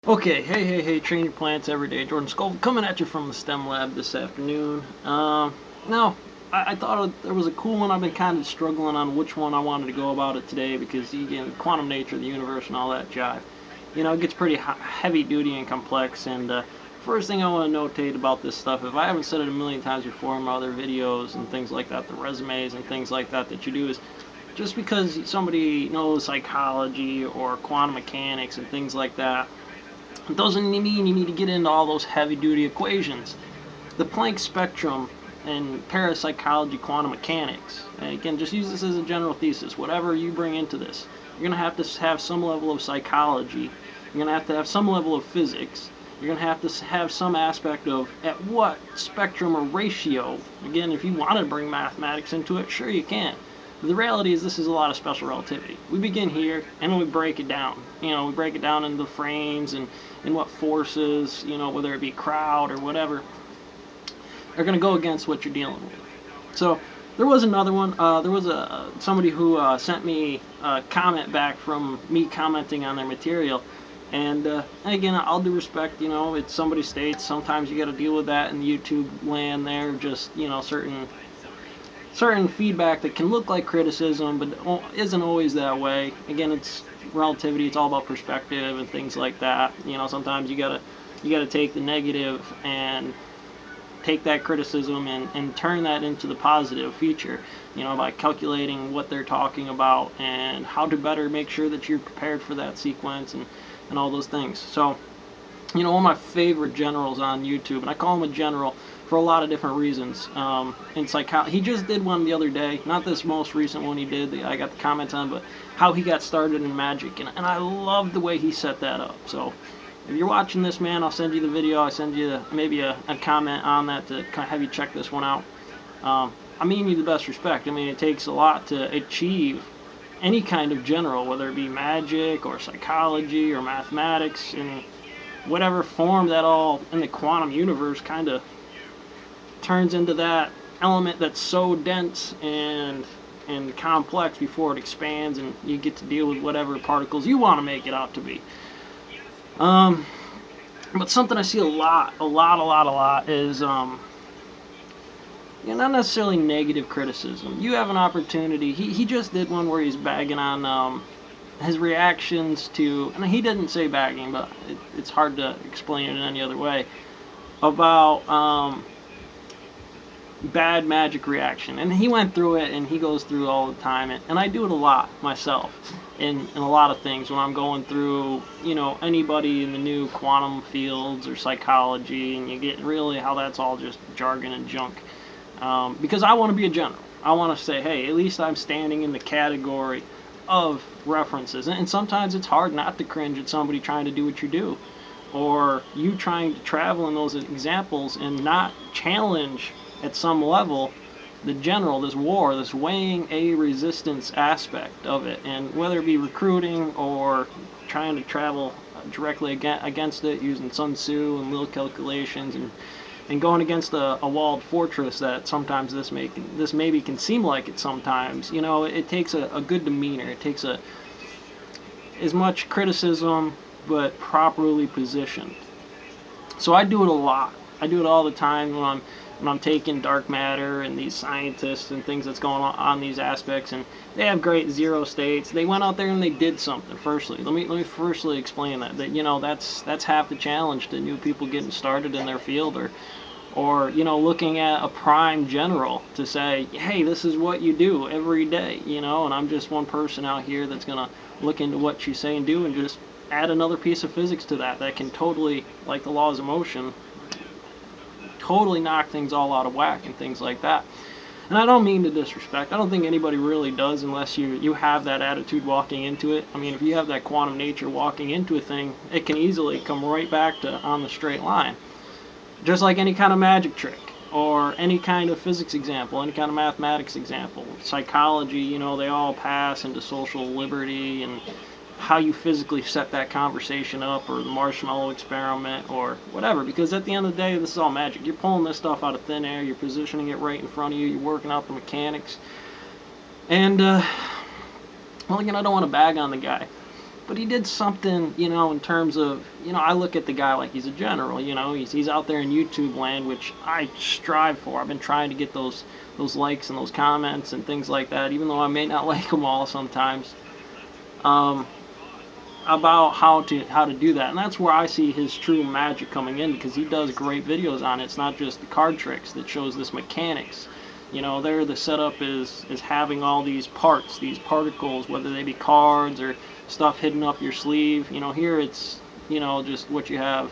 Okay, hey, train your plants every day. Jordan Scoville coming at you from the STEM lab this afternoon. Now, I thought there was a cool one. I've been kind of struggling on which one I wanted to go about it today because, again, quantum nature of the universe and all that jive. It gets pretty heavy duty and complex. And first thing I want to notate about this stuff, if I haven't said it a million times before in my other videos and things like that, the resumes and things like that you do, is just because somebody knows psychology or quantum mechanics and things like that, it doesn't mean you need to get into all those heavy-duty equations. The Planck spectrum and parapsychology, quantum mechanics, and again, just use this as a general thesis. Whatever you bring into this, you're going to have some level of psychology. You're going to have some level of physics. You're going to have some aspect of at what spectrum or ratio. Again, if you want to bring mathematics into it, sure you can. But the reality is this is a lot of special relativity. We begin here and then we break it down. We break it down into frames and what forces, whether it be crowd or whatever, are going to go against what you're dealing with. So there was another one. There was somebody who sent me a comment back from me commenting on their material. And again, all due respect, it's somebody's states. Sometimes you got to deal with that in the YouTube land there. Just, certain feedback that can look like criticism, but isn't always that way. Again, it's relativity. It's all about perspective and things like that. Sometimes you gotta take the negative and take that criticism and turn that into the positive feature. By calculating what they're talking about and how to better make sure that you're prepared for that sequence and all those things. So, one of my favorite generals on YouTube, and I call him a general for a lot of different reasons. In psychology, he just did one the other day, not this most recent one he did, I got the comments on, but how he got started in magic, and I love the way he set that up. So if you're watching this, man, I'll send you the video, I'll send you maybe a comment on that to kind of have you check this one out. I mean you the best respect. I mean, it takes a lot to achieve any kind of general, whether it be magic or psychology or mathematics, and whatever form that all in the quantum universe kind of turns into that element that's so dense and complex before it expands and you get to deal with whatever particles you want to make it out to be. But something I see a lot is not necessarily negative criticism. You have an opportunity. He just did one where he's bagging on his reactions to, and he didn't say bagging, but it's hard to explain it in any other way, about bad magic reaction. And he went through it, and he goes through all the time, and I do it a lot myself in a lot of things when I'm going through, anybody in the new quantum fields or psychology, and you get really how that's all just jargon and junk. Because I want to be a general. I want to say, hey, at least I'm standing in the category of references. And sometimes it's hard not to cringe at somebody trying to do what you do, or you trying to travel in those examples and not challenge at some level the general, this war, this weighing a resistance aspect of it. And whether it be recruiting or trying to travel directly against it using Sun Tzu and little calculations and going against a walled fortress that sometimes this maybe can seem like it sometimes. It takes a good demeanor. It takes as much criticism but properly positioned. So I do it a lot. I do it all the time when I'm taking dark matter and these scientists and things that's going on these aspects, and they have great zero states. They went out there and they did something. Firstly, let me firstly explain that that's half the challenge to new people getting started in their field, or looking at a prime general to say, hey, this is what you do every day, and I'm just one person out here that's gonna look into what you say and do and just add another piece of physics to that can totally, like the laws of motion, totally knock things all out of whack and things like that. And I don't mean to disrespect. I don't think anybody really does unless you have that attitude walking into it. I mean, if you have that quantum nature walking into a thing, it can easily come right back to on the straight line. Just like any kind of magic trick or any kind of physics example, any kind of mathematics example. Psychology, they all pass into social liberty and how you physically set that conversation up, or the marshmallow experiment, or whatever. Because at the end of the day, this is all magic. You're pulling this stuff out of thin air. You're positioning it right in front of you. You're working out the mechanics. And, well, again, I don't want to bag on the guy. But he did something, you know, in terms of, you know, I look at the guy like he's a general, you know, he's out there in YouTube land, which I strive for. I've been trying to get those likes and those comments and things like that, even though I may not like them all sometimes. Um, about how to do that, and that's where I see his true magic coming in, because he does great videos on it. It's not just the card tricks that shows this mechanics. You know, there the setup is having all these parts, these particles, whether they be cards or stuff hidden up your sleeve. You know, here it's, you know, just what you have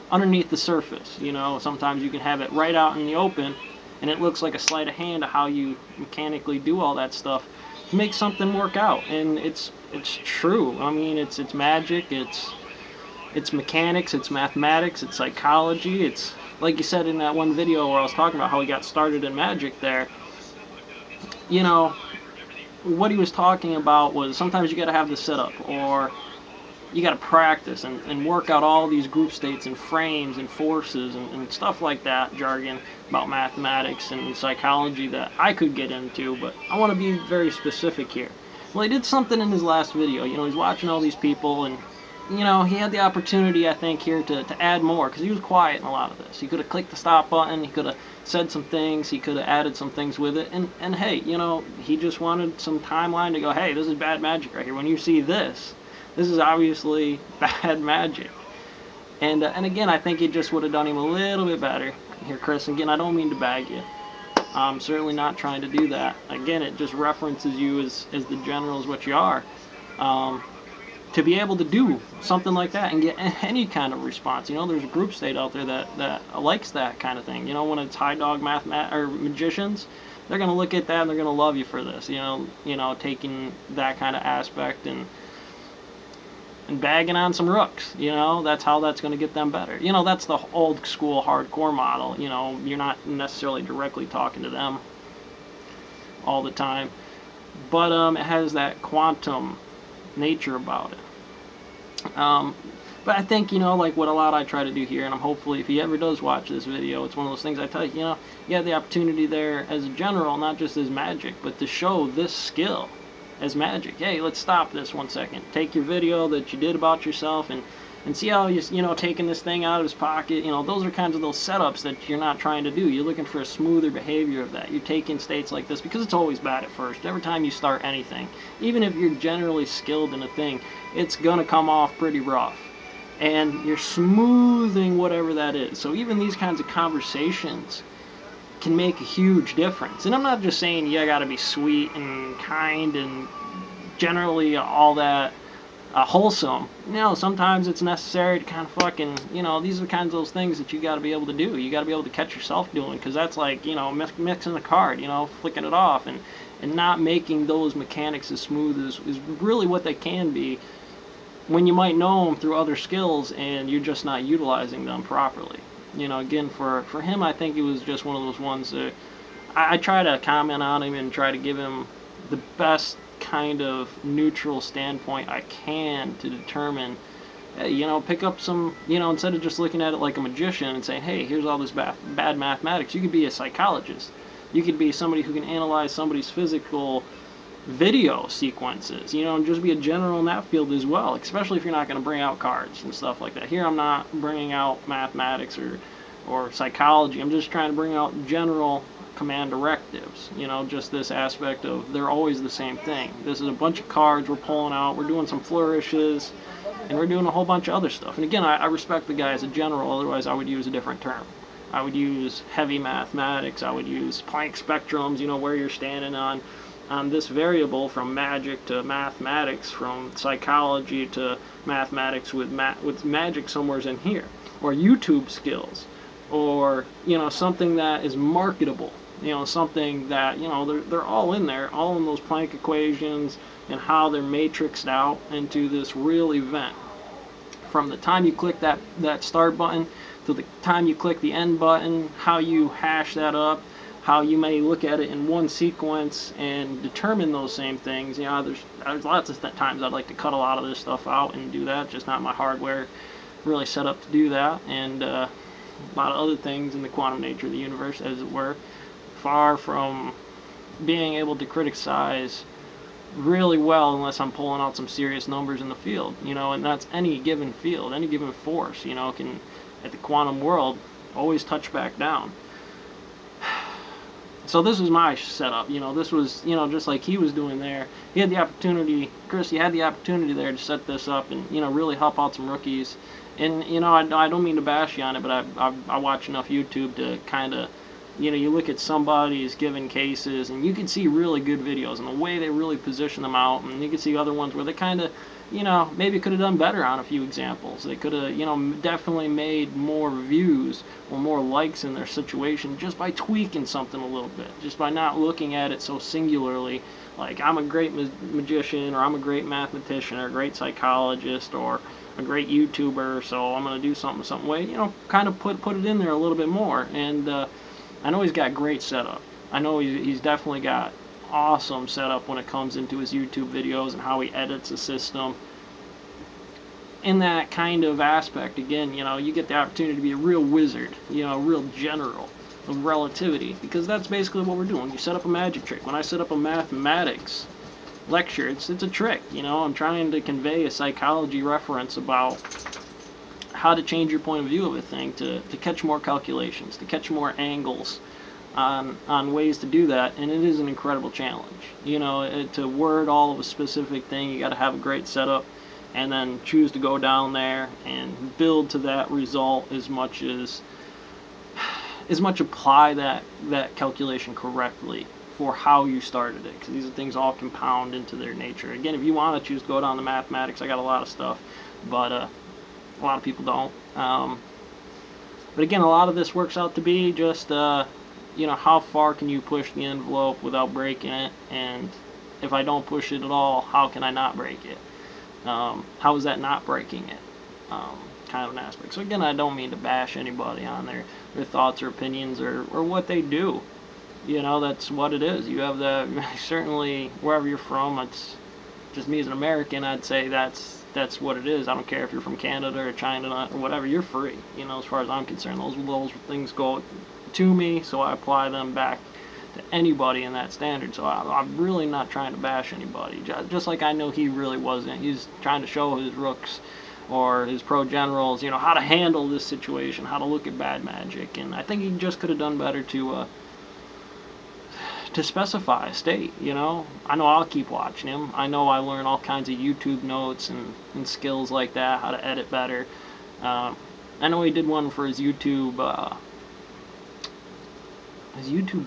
underneath the surface. You know, sometimes you can have it right out in the open, and it looks like a sleight of hand of how you mechanically do all that stuff to make something work out. And it's true. I mean, it's magic. It's mechanics. It's mathematics. It's psychology. It's like you said in that one video where I was talking about how he got started in magic. There, you know, what he was talking about was sometimes you got to have the setup, or you got to practice and work out all these group states and frames and forces and stuff like that, jargon about mathematics and psychology that I could get into, but I want to be very specific here. Well, he did something in his last video. You know, he's watching all these people, and, you know, he had the opportunity, I think, here to add more, because he was quiet in a lot of this. He could have clicked the stop button, he could have said some things, he could have added some things with it, and hey, you know, he just wanted some timeline to go, hey, this is bad magic right here. When you see this, this is obviously bad magic. And again, I think it just would have done him a little bit better. Here, Chris, again, I don't mean to bag you. I'm certainly not trying to do that. Again, it just references you as the general, as what you are. Um, to be able to do something like that and get any kind of response. You know, there's a group state out there that likes that kind of thing. You know, when it's high dog or magicians, they're going to look at that and they're going to love you for this. You know, taking that kind of aspect and bagging on some rooks. You know, that's how that's going to get them better. You know, that's the old school hardcore model. You know, you're not necessarily directly talking to them all the time, but it has that quantum nature about it. But I think, you know, like what a lot I try to do here, and I'm hopefully, if he ever does watch this video, it's one of those things I tell you, you know, you have the opportunity there as a general, not just as magic, but to show this skill as magic. Hey, let's stop this 1 second. Take your video that you did about yourself and see how he's, you know, taking this thing out of his pocket. You know, those are kinds of those setups that you're not trying to do. You're looking for a smoother behavior of that. You're taking states like this because it's always bad at first. Every time you start anything, even if you're generally skilled in a thing, it's gonna come off pretty rough. And you're smoothing whatever that is. So even these kinds of conversations can make a huge difference. And I'm not just saying you gotta be sweet and kind and generally all that wholesome. You know, sometimes it's necessary to kind of fucking, you know, these are the kinds of those things that you got to be able to do. You got to be able to catch yourself doing, because that's like, you know, mixing a card, you know, flicking it off, and not making those mechanics as smooth is really what they can be when you might know them through other skills and you're just not utilizing them properly. You know, again, for him, I think it was just one of those ones that I try to comment on him and try to give him the best kind of neutral standpoint I can to determine, hey, you know, pick up some, you know, instead of just looking at it like a magician and saying, hey, here's all this bad mathematics, you could be a psychologist. You could be somebody who can analyze somebody's physical video sequences, you know, and just be a general in that field as well, especially if you're not going to bring out cards and stuff like that. Here I'm not bringing out mathematics or psychology. I'm just trying to bring out general command directives, you know, just this aspect of they're always the same thing. This is a bunch of cards we're pulling out, we're doing some flourishes, and we're doing a whole bunch of other stuff. And again, I respect the guy as a general, otherwise I would use a different term. I would use heavy mathematics, I would use Planck spectrums, you know, where you're standing on this variable, from magic to mathematics, from psychology to mathematics with magic somewhere's in here, or YouTube skills, or, you know, something that is marketable, you know, something that, you know, they're all in there, all in those Planck equations and how they're matrixed out into this real event. From the time you click that start button to the time you click the end button, how you hash that up, how you may look at it in one sequence and determine those same things. You know, there's lots of times I'd like to cut a lot of this stuff out and do that, just not my hardware really set up to do that, and a lot of other things in the quantum nature of the universe, as it were, far from being able to criticize really well unless I'm pulling out some serious numbers in the field, you know, and that's any given field, any given force, you know, can, at the quantum world, always touch back down. So this was my setup, you know, this was, you know, just like he was doing there. He had the opportunity, Chris, he had the opportunity there to set this up and, you know, really help out some rookies. And, you know, I don't mean to bash you on it, but I watch enough YouTube to kind of, you know, you look at somebody's given cases and you can see really good videos and the way they really position them out, and you can see other ones where they kind of, you know, maybe could have done better on a few examples. They could have, you know, definitely made more views or more likes in their situation just by tweaking something a little bit, just by not looking at it so singularly, like I'm a great magician, or I'm a great mathematician, or a great psychologist, or a great YouTuber, so I'm going to do something way, you know, kind of put it in there a little bit more. And I know he's got great setup. I know he's definitely got awesome setup when it comes into his YouTube videos and how he edits the system. In that kind of aspect, again, you know, you get the opportunity to be a real wizard, you know, a real general of relativity, because that's basically what we're doing. You set up a magic trick. When I set up a mathematics lecture, it's a trick, you know. I'm trying to convey a psychology reference about how to change your point of view of a thing to catch more calculations, to catch more angles on ways to do that, and it is an incredible challenge. You know, to word all of a specific thing, you got to have a great setup, and then choose to go down there and build to that result as much apply that calculation correctly for how you started it, because these are things all compound into their nature. Again, if you want to choose to go down the mathematics, I got a lot of stuff, but a lot of people don't. But again, a lot of this works out to be just, you know, how far can you push the envelope without breaking it, and if I don't push it at all, how can I not break it? How is that not breaking it? Kind of an aspect. So again, I don't mean to bash anybody on their thoughts or opinions or what they do. You know, that's what it is. You have the, certainly wherever you're from, it's just me as an American, I'd say that's what it is. I don't care if you're from Canada or China or whatever, you're free, you know, as far as I'm concerned. Those things go to me, so I apply them back to anybody in that standard. So I'm really not trying to bash anybody, just like I know he really wasn't. He's trying to show his rooks or his pro generals, you know, how to handle this situation, how to look at bad magic, and I think he just could have done better to specify, state, you know. I know I'll keep watching him. I know I learn all kinds of YouTube notes and skills like that, how to edit better. I know he did one for his YouTube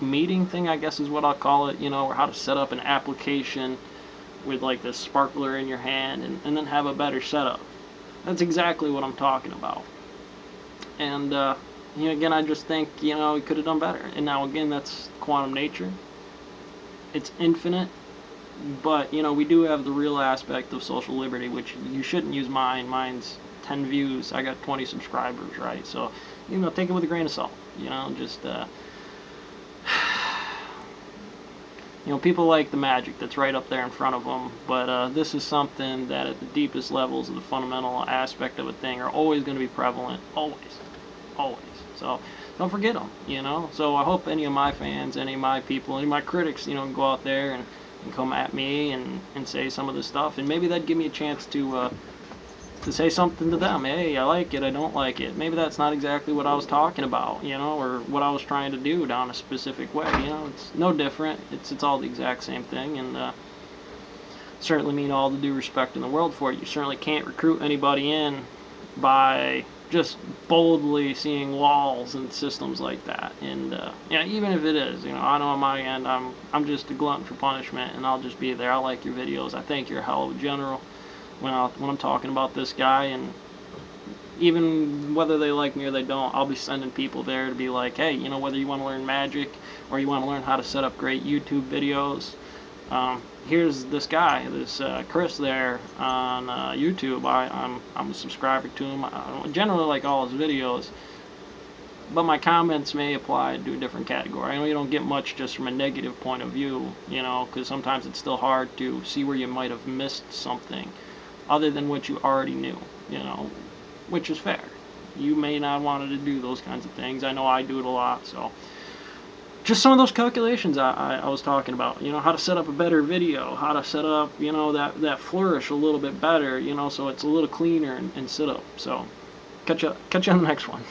meeting thing, I guess is what I'll call it, you know, or how to set up an application with like this sparkler in your hand and then have a better setup. That's exactly what I'm talking about. And, you know, again, I just think, you know, he could have done better. And now, again, that's quantum nature. It's infinite. But, you know, we do have the real aspect of social liberty, which you shouldn't use mine. Mine's 10 views. I got 20 subscribers, right? So, you know, take it with a grain of salt. You know, just, you know, people like the magic that's right up there in front of them, but this is something that at the deepest levels of the fundamental aspect of a thing are always going to be prevalent, always, always. So don't forget them, you know. So I hope any of my fans, any of my people, any of my critics, you know, can go out there and come at me and say some of this stuff, and maybe that'd give me a chance to say something to them. Hey, I like it, I don't like it. Maybe that's not exactly what I was talking about, you know, or what I was trying to do down a specific way. You know, it's no different. It's all the exact same thing, and certainly mean all the due respect in the world for it. You certainly can't recruit anybody in by just boldly seeing walls and systems like that. And yeah, even if it is, you know, I know on my end, I'm just a glutton for punishment, and I'll just be there. I like your videos. I think you're a hell of a general when I'm talking about this guy, and even whether they like me or they don't, I'll be sending people there to be like, hey, you know, whether you want to learn magic or you want to learn how to set up great YouTube videos, here's this guy, this Chris there on YouTube. I'm a subscriber to him. I generally like all his videos, but my comments may apply to a different category. I know you don't get much just from a negative point of view, you know, because sometimes it's still hard to see where you might have missed something other than what you already knew, you know, which is fair. You may not want to do those kinds of things. I know I do it a lot, so just some of those calculations I was talking about. You know, how to set up a better video, how to set up, you know, that flourish a little bit better, you know, so it's a little cleaner and sit up. So catch you on the next one.